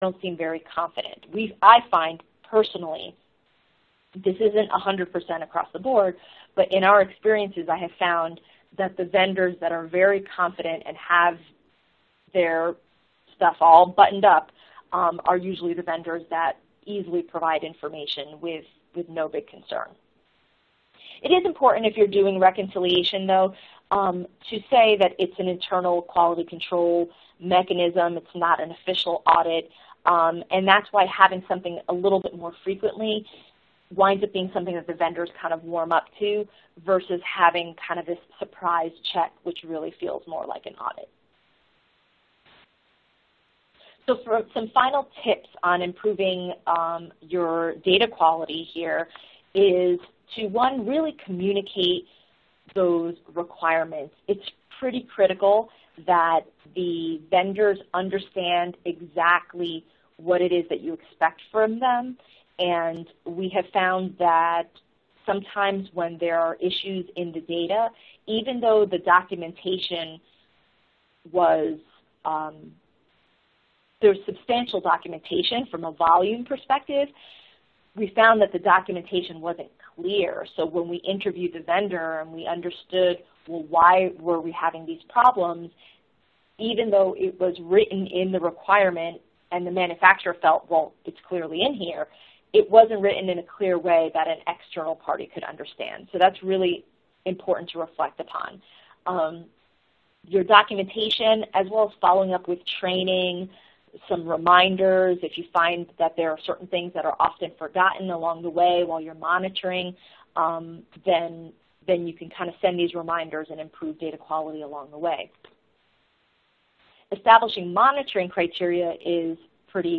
don't seem very confident. I find personally, this isn't 100% across the board, but in our experiences I have found that the vendors that are very confident and have their stuff all buttoned up are usually the vendors that easily provide information with no big concern. It is important if you're doing reconciliation, though, to say that it's an internal quality control mechanism. It's not an official audit, and that's why having something a little bit more frequently winds up being something that the vendors kind of warm up to versus having kind of this surprise check, which really feels more like an audit. So for some final tips on improving your data quality here is to, one, really communicate those requirements. It's pretty critical that the vendors understand exactly what it is that you expect from them. And we have found that sometimes when there are issues in the data, even though the documentation was, there's substantial documentation from a volume perspective, we found that the documentation wasn't clear. So when we interviewed the vendor and we understood, well, why were we having these problems, even though it was written in the requirement and the manufacturer felt, well, it's clearly in here, it wasn't written in a clear way that an external party could understand. So that's really important to reflect upon. Your documentation, as well as following up with training, some reminders. If you find that there are certain things that are often forgotten along the way while you're monitoring, then you can kind of send these reminders and improve data quality along the way. Establishing monitoring criteria is pretty